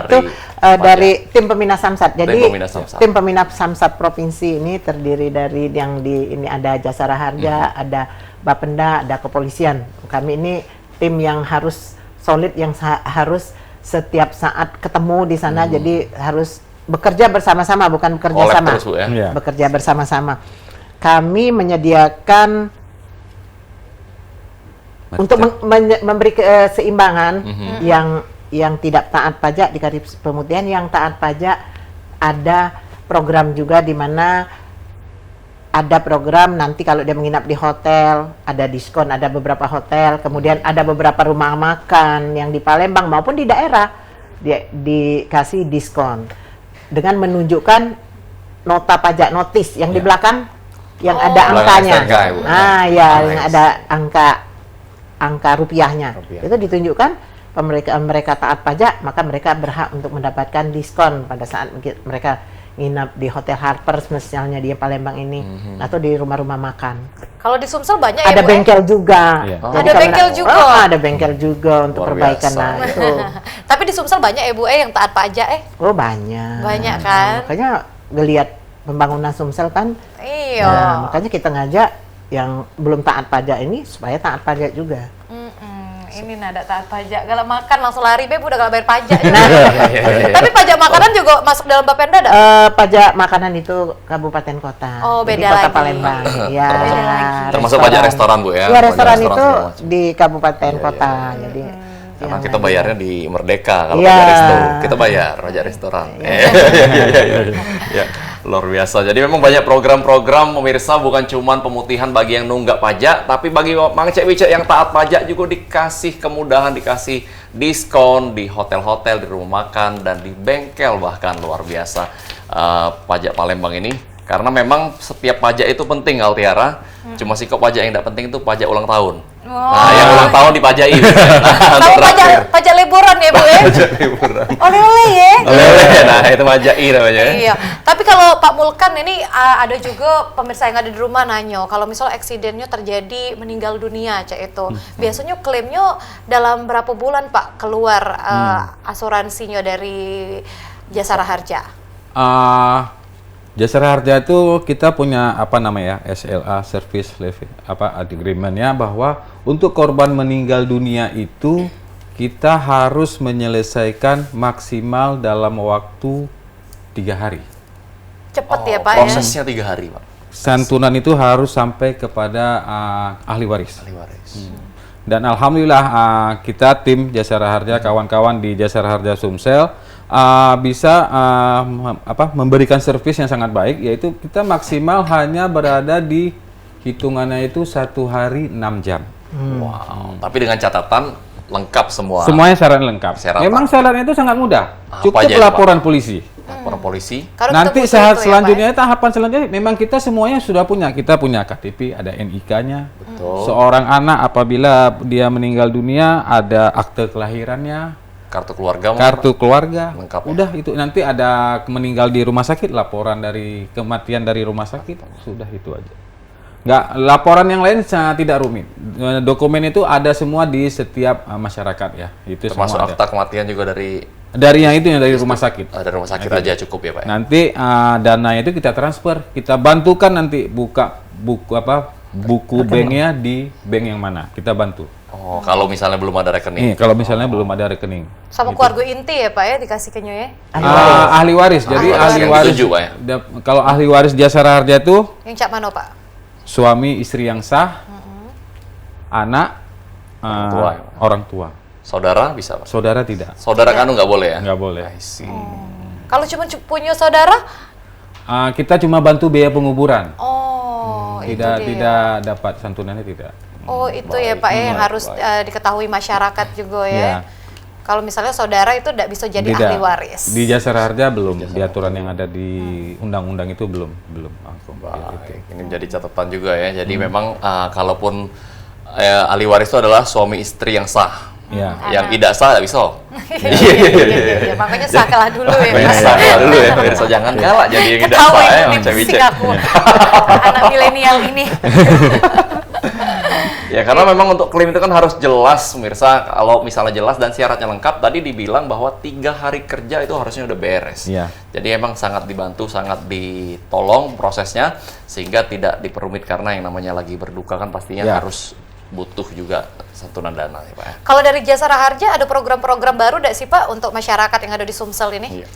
Itu dari tim pembina Samsat. Jadi Tim pembina Samsat. tim pembina Samsat provinsi ini terdiri dari yang di ini ada Jasara Harja, ada Bapenda, ada kepolisian. Kami ini tim yang harus solid, yang harus setiap saat ketemu di sana. Jadi harus bekerja bersama-sama, bukan bekerja Oleh sama. terus, Bu, ya? Iya. Bekerja bersama-sama. Kami menyediakan untuk memberi keseimbangan yang tidak taat pajak dikasih pemutihan, yang taat pajak ada program juga di mana ada program nanti kalau dia menginap di hotel ada diskon, ada beberapa hotel, kemudian ada beberapa rumah makan yang di Palembang maupun di daerah dikasih diskon dengan menunjukkan nota pajak notis yang di belakang yang ada Belakang angkanya. STNK, ya, Bu? Yang ada angka rupiahnya. Itu ditunjukkan mereka taat pajak, maka mereka berhak untuk mendapatkan diskon pada saat mereka nginap di Hotel Harpers misalnya di Palembang ini, atau di rumah-rumah makan. Kalau di Sumsel banyak Ada ya, Bu, bengkel juga. Iya. Ada bengkel juga? Ada bengkel juga untuk Luar perbaikan. biasa. Nah, itu. Tapi di Sumsel banyak ya Bu yang taat pajak Oh, banyak. Banyak kan? Makanya ngelihat pembangunan Sumsel kan. Iya. Nah, makanya kita ngajak yang belum taat pajak ini supaya taat pajak juga. Ini nada taat pajak, kalau makan langsung lari Beb, udah gak bayar pajak. Iya. Tapi pajak makanan juga masuk dalam Bapenda ada? Pajak makanan itu kabupaten kota. Oh, Jadi beda kota lagi. Palembang. Ya, Beda lagi. Termasuk pajak restoran, Bu, ya? Ya, Pajak restoran restoran itu segala macam. di kabupaten kota. Jadi Karena yang kita lain. bayarnya di Merdeka, kalau Iya. pajak resto, kita bayar pajak restoran. Ya, luar biasa. Jadi memang banyak program-program pemirsa, bukan cuman pemutihan bagi yang nunggak pajak, tapi bagi Mang Cek Wicek yang taat pajak juga dikasih kemudahan, dikasih diskon di hotel-hotel, di rumah makan, dan di bengkel bahkan. Luar biasa pajak Palembang ini. Karena memang setiap pajak itu penting, Altiara. Cuma sih kok pajak yang tidak penting itu pajak ulang tahun. Nah, yang ulang tahun dipajai. Sama pajak liburan ya Bu ya? Oleh-oleh ya? Oleh-oleh, nah itu pajai namanya. Iya, tapi kalau Pak Mulkan ini ada juga pemirsa yang ada di rumah nanyo, kalau misalnya eksidennya terjadi meninggal dunia Cek itu, biasanya klaimnya dalam berapa bulan Pak keluar asuransinya dari Jasara Harja? Jasara Harja itu kita punya apa namanya SLA Service Agreement-nya, bahwa untuk korban meninggal dunia itu kita harus menyelesaikan maksimal dalam waktu 3 hari. Cepet ya Pak ya? Prosesnya 3 hari, Pak. Santunan itu harus sampai kepada ahli waris. Ahli waris. Dan alhamdulillah kita tim Jasara Harja, kawan-kawan di Jasara Harja Sumsel bisa memberikan servis yang sangat baik, yaitu kita maksimal hanya berada di hitungannya itu 1 hari 6 jam. Wow, tapi dengan catatan lengkap semua. Semuanya syarat lengkap. Syarat. Memang syaratnya itu sangat mudah. Apa Cukup aja itu, laporan polisi. Laporan polisi. Kalau Nanti kita butuh saat itu ya, selanjutnya, Pak, tahapan selanjutnya memang kita semuanya sudah punya. Kita punya KTP, ada NIK-nya. Betul. Seorang anak apabila dia meninggal dunia ada akte kelahirannya, Kartu keluarga. kartu keluarga. Lengkap ya? Udah itu, nanti ada meninggal di rumah sakit, laporan dari kematian dari rumah sakit, sudah itu aja. Nggak, laporan yang lain tidak rumit. Dokumen itu ada semua di setiap masyarakat ya. Itu Termasuk semua ada. akta kematian juga dari Yang itu yang dari rumah sakit. rumah sakit aja cukup ya, Pak. Ya? Nanti dananya itu kita transfer, kita bantukan nanti buka buku banknya di bank yang mana, kita bantu. Oh, kalau misalnya belum ada rekening. Nih, kalau misalnya belum ada rekening. sama keluarga inti ya Pak ya dikasih ke ya? Ahli waris. Jadi ahli Yang waris. dituju, Pak ya? Kalau ahli waris Jasara Harja itu Yang Cak Mano Pak? suami istri yang sah, anak, tua, ya, Pak. orang tua. Saudara bisa, Pak. Saudara tidak, Saudara kandung nggak boleh ya? nggak boleh. I see. Kalau cuma punya saudara? Kita cuma bantu biaya penguburan, Oh, itu dia. tidak dapat santunannya tidak. Oh, itu ya Pak ya yang harus diketahui masyarakat juga ya. Ya. Kalau misalnya saudara itu tidak bisa jadi Tidak. ahli waris. Di Jasara Harja belum, di aturan yang ada di undang-undang itu belum. Baik, ini jadi catatan juga ya. Jadi memang kalaupun ahli waris itu adalah suami istri yang sah. Ya. Yang tidak sah nggak bisa. Iya, makanya sah kalah dulu ya. Makanya Mas. sah kalah dulu ya, pemirsa, jangan kalah jadi yang tidak Ketahui sah ya, ini cewek fisik aku. Anak milenial ini. Ya karena memang untuk klaim itu kan harus jelas, pemirsa. Kalau misalnya jelas dan syaratnya lengkap, tadi dibilang bahwa 3 hari kerja itu harusnya udah beres. Iya. Jadi emang sangat dibantu, sangat ditolong prosesnya, sehingga tidak diperumit karena yang namanya lagi berduka kan pastinya Ya. harus butuh juga santunan dana ya Pak ya. Kalau dari Jasara Harja ada program-program baru nggak sih Pak untuk masyarakat yang ada di Sumsel ini? Iya.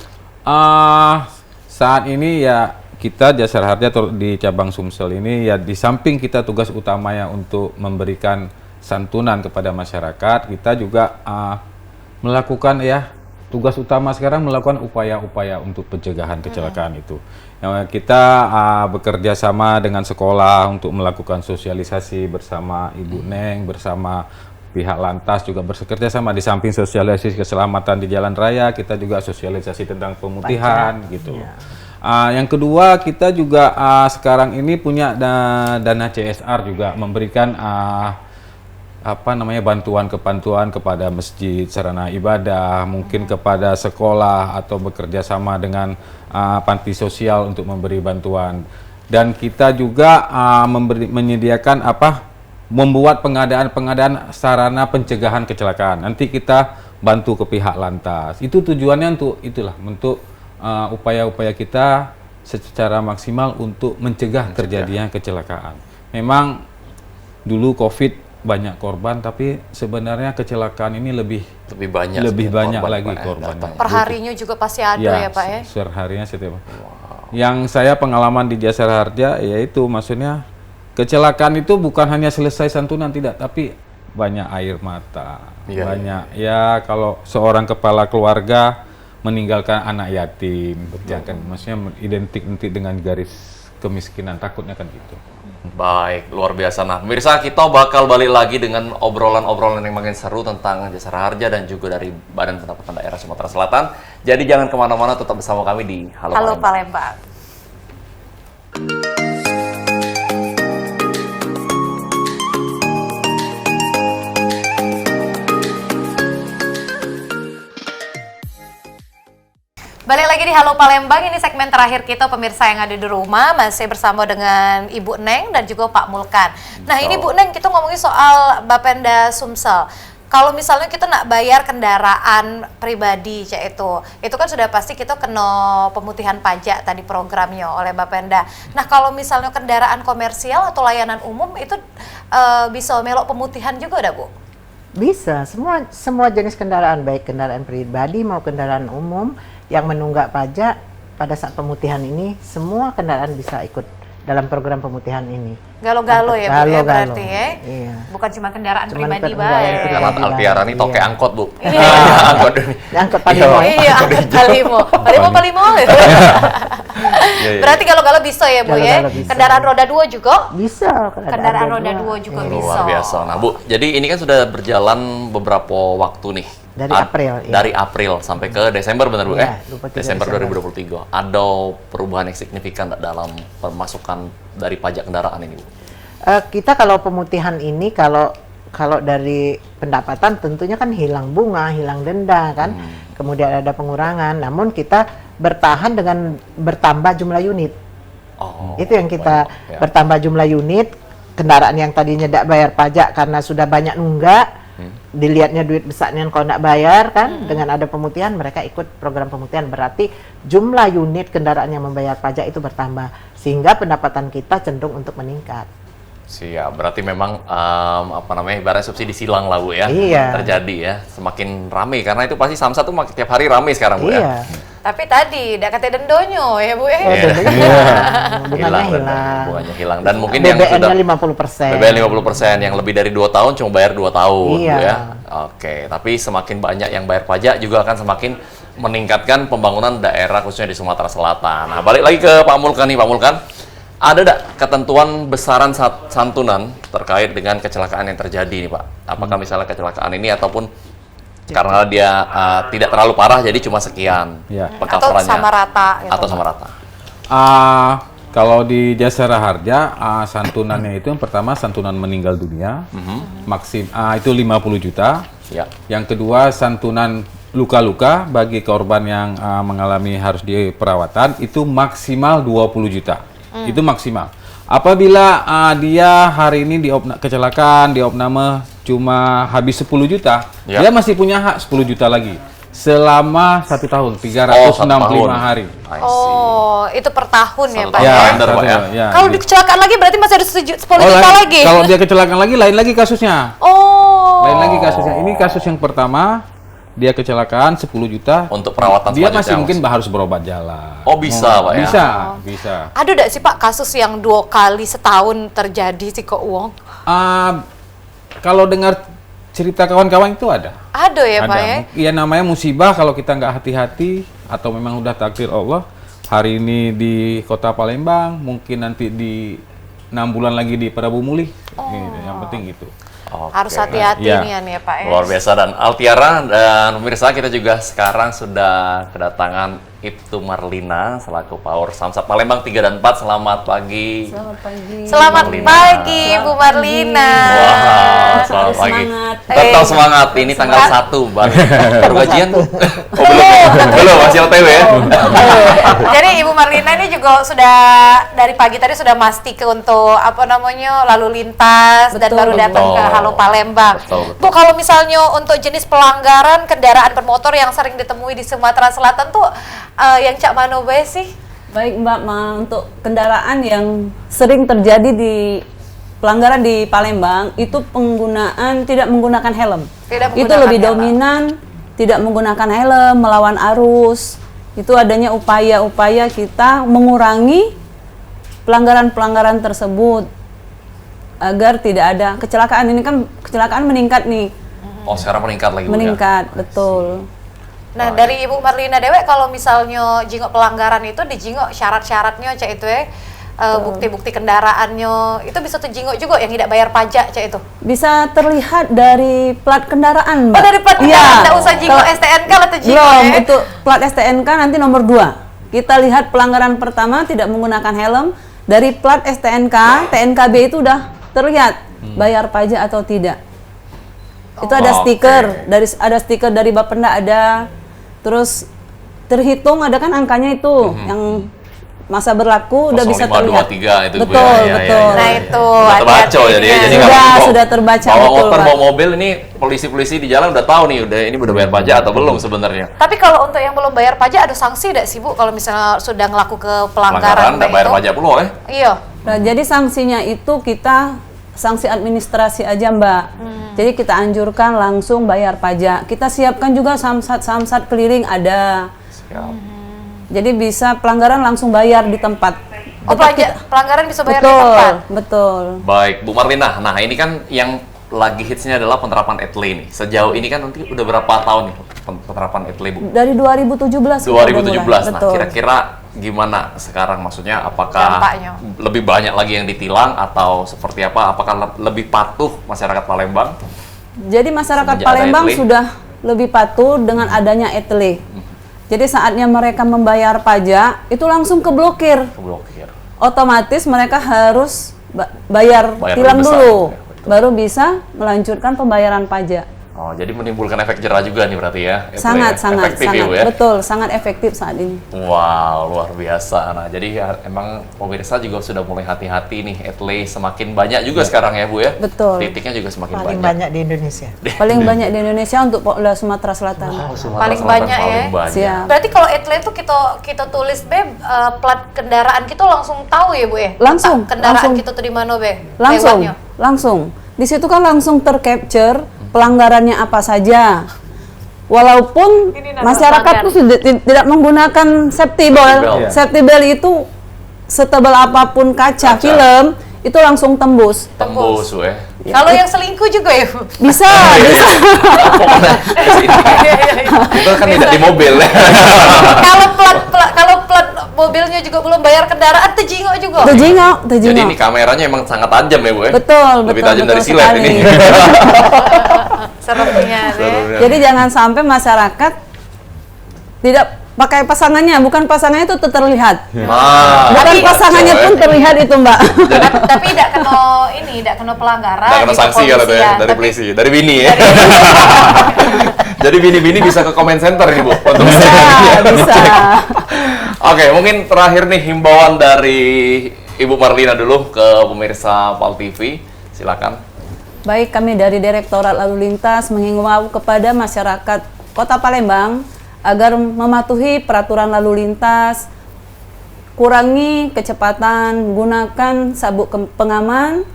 Saat ini ya kita Jasara Harja di cabang Sumsel ini ya di samping kita tugas utamanya untuk memberikan santunan kepada masyarakat, kita juga melakukan ya tugas utama sekarang melakukan upaya-upaya untuk pencegahan kecelakaan itu. Yang kita bekerja sama dengan sekolah untuk melakukan sosialisasi bersama Ibu Neng, bersama pihak lantas juga bekerja sama di samping sosialisasi keselamatan di jalan raya, kita juga sosialisasi tentang pemutihan gitu. Yang kedua kita juga sekarang ini punya dana CSR juga memberikan bantuan kepada masjid, sarana ibadah, mungkin kepada sekolah atau bekerja sama dengan panti sosial untuk memberi bantuan. Dan kita juga menyediakan membuat pengadaan sarana pencegahan kecelakaan. Nanti kita bantu ke pihak lantas. Itu tujuannya untuk upaya-upaya kita secara maksimal untuk mencegah terjadinya kecelakaan. Memang dulu COVID banyak korban, tapi sebenarnya kecelakaan ini lebih banyak lagi korbannya. Perharinya juga pasti ada ya Pak ya? Perharinya setiap. Yang saya pengalaman di Jasara Harja yaitu maksudnya kecelakaan itu bukan hanya selesai santunan, tidak, tapi banyak air mata, banyak ya kalau seorang kepala keluarga meninggalkan anak yatim, ya kan, maksudnya identik dengan garis kemiskinan, takutnya kan gitu. Baik, luar biasa. Nah, pemirsa, kita bakal balik lagi dengan obrolan-obrolan yang makin seru tentang Jasara Harja dan juga dari Badan Pendapatan Daerah Sumatera Selatan. Jadi jangan kemana-mana, tetap bersama kami di Halo Palembang. Balik lagi di Halo Palembang, ini segmen terakhir kita pemirsa yang ada di rumah, masih bersama dengan Ibu Neng dan juga Pak Mulkan. Nah ini Bu Neng, kita ngomongin soal Bapenda Sumsel. Kalau misalnya kita nak bayar kendaraan pribadi, itu kan sudah pasti kita kena pemutihan pajak tadi programnya oleh Bapenda. Nah kalau misalnya kendaraan komersial atau layanan umum itu bisa melok pemutihan juga ada Bu? Bisa, semua jenis kendaraan, baik kendaraan pribadi mau kendaraan umum yang menunggak pajak pada saat pemutihan ini, semua kendaraan bisa ikut dalam program pemutihan ini. Galo-galo ya Bu, Galo-galo. ya berarti ya? Iya. Bukan cuma kendaraan pribadi, kendaraan Pak. pribadi. Karena Altiara ini toke angkot, Bu. Iya. Angkot ini. Angkot Palimo. Iya, angkot Palimo. Berarti galo-galo bisa ya Bu ya? Galo-galo bisa. Kendaraan roda 2 juga? Bisa. Kendaraan roda 2 juga bisa. Luar biasa. Nah, Bu, jadi ini kan sudah berjalan beberapa waktu nih. Dari April, iya. Dari April sampai ke Desember, benar Bu? Iya, 23 Desember Desember. 2023. Ada perubahan yang signifikan nggak dalam pemasukan dari pajak kendaraan ini, Bu? Kita kalau pemutihan ini, kalau dari pendapatan tentunya kan hilang bunga, hilang denda kan, kemudian ada pengurangan. Namun kita bertahan dengan bertambah jumlah unit. Itu yang kita ya. bertambah jumlah unit. Kendaraan yang tadinya tidak bayar pajak karena sudah banyak nunggak, dilihatnya duit besarnya kalau tidak bayar kan, dengan ada pemutihan mereka ikut program pemutihan, berarti jumlah unit kendaraan yang membayar pajak itu bertambah sehingga pendapatan kita cenderung untuk meningkat. Siap, berarti memang ibarat subsidi silang lah Bu ya, Iya. terjadi ya, semakin ramai karena itu pasti Samsat tuh tiap hari ramai sekarang Bu ya. Iya. Tapi tadi tidak kata dendonyo ya Bu ya? Bunganya hilang. Bunganya hilang dan mungkin yang BBM-nya sudah 50%. BBM 50% yang lebih dari 2 tahun cuma bayar 2 tahun Iya. Bu ya. Oke, tapi semakin banyak yang bayar pajak juga akan semakin meningkatkan pembangunan daerah khususnya di Sumatera Selatan. Nah, balik lagi ke Pak Mulkan nih, Pak Mulkan. Ada nggak ketentuan besaran santunan terkait dengan kecelakaan yang terjadi nih Pak? Apakah misalnya kecelakaan ini ataupun karena dia tidak terlalu parah jadi cuma sekian Ya. Atau pengcoverannya? sama rata gitu. Atau sama rata. Kalau di Jasara Harja, santunannya itu yang pertama santunan meninggal dunia, itu 50 juta. Ya. Yang kedua, santunan luka-luka bagi korban yang mengalami harus diperawatan itu maksimal 20 juta. Itu maksimal. Apabila dia hari ini kecelakaan, diopname cuma habis 10 juta, Ya. dia masih punya hak 10 juta lagi selama 1 tahun, 365 hari. I see. Oh, itu per tahun ya Satu Pak tahun. ya? Benar, Pak, ya? Kalau gitu. dikecelakaan lagi berarti masih ada 10 Oh, juta lagi? kalau dia kecelakaan lagi, lain lagi kasusnya. Oh. Lain lagi kasusnya. Ini kasus yang pertama, dia kecelakaan 10 juta. Untuk perawatan Dia selanjutnya, masih mungkin Mas. harus berobat jalan. Oh, bisa, Pak, ya? Bisa. Ada nggak sih Pak kasus yang 2 kali setahun terjadi sih kok uang? Kalau dengar cerita kawan-kawan itu ada. Ada ya Pak ya? Iya, namanya musibah kalau kita nggak hati-hati atau memang udah takdir Allah. Hari ini di Kota Palembang, mungkin nanti di 6 bulan lagi di Prabu Mulih. Gitu, yang penting gitu. Oke. Harus hati-hati Iya. nih ya Pak ya? Luar biasa. Dan Altiara dan pemirsa, kita juga sekarang sudah kedatangan Ibtu Marlina selaku Power Samsat Palembang 3 dan 4. Selamat pagi. Selamat Marlina. pagi Bu Marlina. Wah, selamat pagi. Tetap semangat. Ini tanggal 1 baru gajian. Oh, belum masih OTW ya. Jadi Ibu Marlina ini juga sudah dari pagi tadi sudah mastik untuk lalu lintas dan baru datang ke Betul. Halo Palembang. Betul. Bu, kalau misalnya untuk jenis pelanggaran kendaraan bermotor yang sering ditemui di Sumatera Selatan tuh yang Cak Mano bae sih? Baik Mbak, untuk kendaraan yang sering terjadi di pelanggaran di Palembang itu tidak menggunakan helm. Tidak Itu menggunakan lebih helm. dominan, tidak menggunakan helm, melawan arus. Itu adanya upaya-upaya kita mengurangi pelanggaran-pelanggaran tersebut agar tidak ada kecelakaan. Ini kan kecelakaan meningkat nih, Oh, sekarang meningkat lagi, Bu, ya? meningkat, betul. Nah, dari Ibu Marlina Dewe, kalau misalnya jingok pelanggaran itu dijingok syarat-syaratnya Cak itu ya, bukti-bukti kendaraannya, itu bisa tuh jingok juga yang tidak bayar pajak Cak itu? Bisa terlihat dari plat kendaraan, Mbak. Oh, dari plat Iya. kendaraan, nggak usah jingok Kalau- STNK atau jingok Belum, ya? itu plat STNK nanti nomor 2. Kita lihat pelanggaran pertama tidak menggunakan helm. Dari plat STNK, TNKB itu udah terlihat bayar pajak atau tidak. Itu ada Oke. stiker, ada stiker dari Bapenda ada. Terus terhitung ada kan angkanya itu yang masa berlaku udah bisa 0523 terlihat. itu, Bu, betul, ya? Iya, betul. iya, Nah, iya. itu Sudah terbaca hati-hati jadi ya. nih. Jadi Sudah, kalau mau sudah terbaca, bawa betul, motor, Pak. bawa mobil, ini polisi-polisi di jalan udah tahu nih, ini udah bayar pajak atau belum sebenarnya. Tapi kalau untuk yang belum bayar pajak ada sanksi tidak sih Bu kalau misalnya sudah ngelaku ke Pelanggaran pelanggaran nggak bayar itu? pajak pula ya? Iya. Nah, jadi sanksinya itu kita sanksi administrasi aja, Mbak. Jadi kita anjurkan langsung bayar pajak. Kita siapkan juga samsat keliling ada. Siap. Jadi bisa pelanggaran langsung bayar di tempat. Oh, pelanggaran bisa bayar di Betul, tempat. betul. Baik, Bu Marlina. Nah, ini kan yang lagi hitsnya adalah penerapan ETLE nih. Sejauh ini kan nanti udah berapa tahun nih penerapan ETLE, Bu? Dari 2017. kita udah mulai. 2017. Nah, Betul. kira-kira gimana sekarang? Maksudnya apakah Dampaknya. lebih banyak lagi yang ditilang atau seperti apa? Apakah lebih patuh masyarakat Palembang? Jadi masyarakat Semenjak ada Palembang ETLE. sudah lebih patuh dengan adanya ETLE. Jadi saatnya mereka membayar pajak itu langsung keblokir. Keblokir. Otomatis mereka harus bayar Bayar tilang lebih besar, dulu, ya, betul. baru bisa melanjutkan pembayaran pajak. Oh, jadi menimbulkan efek jerah juga nih berarti ya? ETLE Sangat, ya? sangat, Efektif sangat, ya, Bu, ya? betul, sangat efektif saat ini. Wow, luar biasa. Nah, jadi ya, emang pemirsa juga sudah mulai hati-hati nih. ETLE semakin banyak juga sekarang ya, Bu ya? Betul. Titiknya juga semakin Paling banyak. banyak di Indonesia. Paling banyak di Indonesia untuk Polda Sumatera Selatan. Sumatera Paling Selatan banyak ya? paling banyak. Siap. Berarti kalau ETLE itu kita tulis plat kendaraan kita langsung tahu ya Bu ya? Langsung, Letak kendaraan langsung. kita tuh di mana Be? Langsung, Lewatnya. langsung. Di situ kan langsung tercapture pelanggarannya apa saja. Walaupun Ini nama masyarakat pelanggan. tuh tidak menggunakan safety belt. belt. Safety belt itu setebal apapun kaca film itu langsung tembus. Tembus, Bu ya. Kalau yang selingkuh juga ya Bu? Bisa, bisa. Itu kan tidak di mobil. Kalau plat mobilnya juga belum bayar kendaraan, tejingok juga. Terjingok, Jadi terjingok. ini kameranya emang sangat tajam ya, Bu ya? Betul, Lebih betul, tajam dari betul silet sekali. ini. Seremnya deh. Serunya. Jadi jangan sampai masyarakat tidak pakai pasangannya, bukan pasangannya itu terlihat. Ah, Bukan pasangannya pun terlihat itu, Mbak. Tapi tidak kena pelanggaran. Nggak kena di sanksi kalau tuh ya, kepolisian. dari Tapi- polisi, dari bini ya. Jadi bini-bini bisa ke comment center nih Bu untuk Bisa, bisa. Oke, mungkin terakhir nih himbauan dari Ibu Marlina dulu ke pemirsa PAL TV. Silakan. Baik, kami dari Direktorat Lalu Lintas menghimbau kepada masyarakat Kota Palembang agar mematuhi peraturan lalu lintas, kurangi kecepatan, gunakan sabuk pengaman,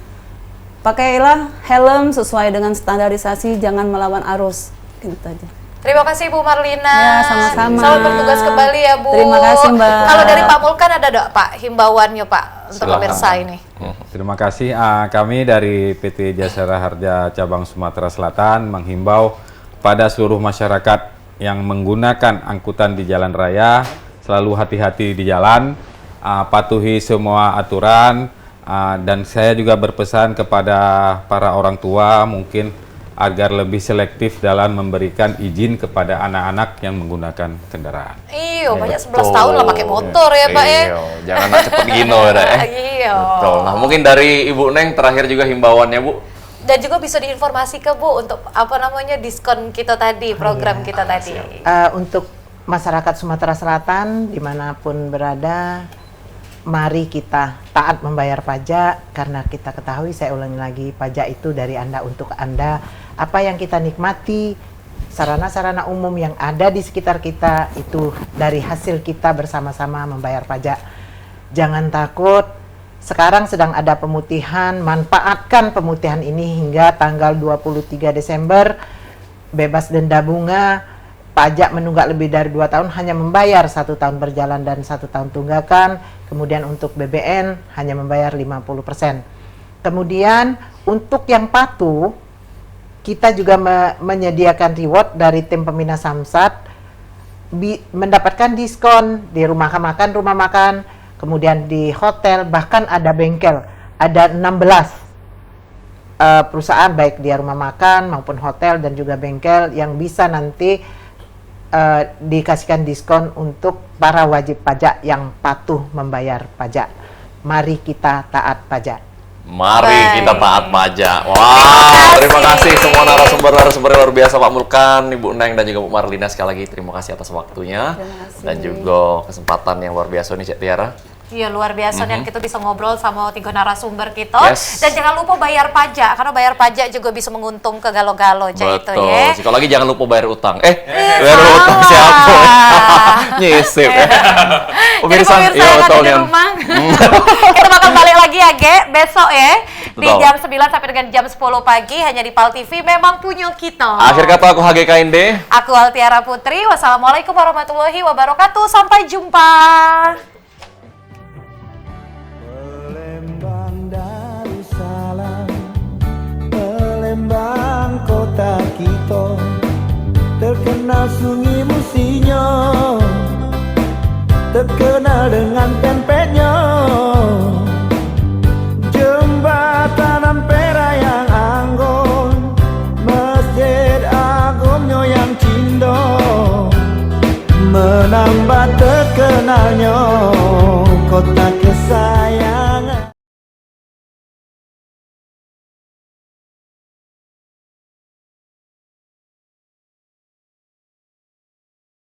pakailah helm sesuai dengan standarisasi, jangan melawan arus. Gitu aja. Terima kasih Bu Marlina. Ya, sama-sama. Selamat bertugas kembali ya Bu. Terima kasih, Mbak. Kalau dari Pak Mulkan ada dok Pak himbauannya Pak untuk Silakan. pemirsa ini. Terima kasih. Kami dari PT Jasara Harja Cabang Sumatera Selatan menghimbau pada seluruh masyarakat yang menggunakan angkutan di jalan raya, selalu hati-hati di jalan, patuhi semua aturan, dan saya juga berpesan kepada para orang tua mungkin agar lebih selektif dalam memberikan izin kepada anak-anak yang menggunakan kendaraan. Iyo, banyak 11 tahun lah pakai motor ya Pak ya. Iya, jangan cepet gino ya. Iya. Betul. Nah, mungkin dari Ibu Neng terakhir juga himbauannya Bu. Dan juga bisa diinformasi ke Bu untuk diskon kita tadi, program kita tadi. Untuk masyarakat Sumatera Selatan dimanapun berada, mari kita taat membayar pajak karena kita ketahui, saya ulangi lagi, pajak itu dari Anda untuk Anda. Apa yang kita nikmati, sarana-sarana umum yang ada di sekitar kita itu dari hasil kita bersama-sama membayar pajak. Jangan takut, sekarang sedang ada pemutihan, manfaatkan pemutihan ini hingga tanggal 23 Desember, bebas denda bunga, pajak menunggak lebih dari 2 tahun hanya membayar 1 tahun berjalan dan 1 tahun tunggakan. Kemudian untuk BBN hanya membayar 50%. Kemudian untuk yang patuh, kita juga menyediakan reward dari tim pembina Samsat, mendapatkan diskon di rumah makan, kemudian di hotel, bahkan ada bengkel, ada 16 perusahaan baik di rumah makan maupun hotel dan juga bengkel yang bisa nanti dikasihkan diskon untuk para wajib pajak yang patuh membayar pajak. Mari kita taat pajak. Mari Baik. kita taat pajak. Wah, terima kasih semua narasumber luar biasa Pak Mulkan, Ibu Neng dan juga Bu Marlina, sekali lagi terima kasih atas waktunya dan juga kesempatan yang luar biasa nih Cek Tiara. Iya, luar biasa dan kita bisa ngobrol sama 3 narasumber kita. Yes. Dan jangan lupa bayar pajak karena bayar pajak juga bisa menguntung ke galo-galo itu Betul. ya. Sekali lagi jangan lupa bayar utang. Bayar utang siapa? Nyisip. Pemirsa yang ada di rumah, kita bakal balik lagi ya, Ge, besok ya. Di Betul. jam 9 sampai dengan jam 10 pagi hanya di PAL TV, memang punya kita. Akhir kata aku HGKND. Aku Altiara Putri, wassalamualaikum warahmatullahi wabarakatuh, sampai jumpa. Palembang Darussalam, Palembang kota kita, terkenal sungai Musinyo, terkenal dengan pempeknya, jembatan Ampera yang anggun, masjid agungnya yang cindo, menambah terkenalnya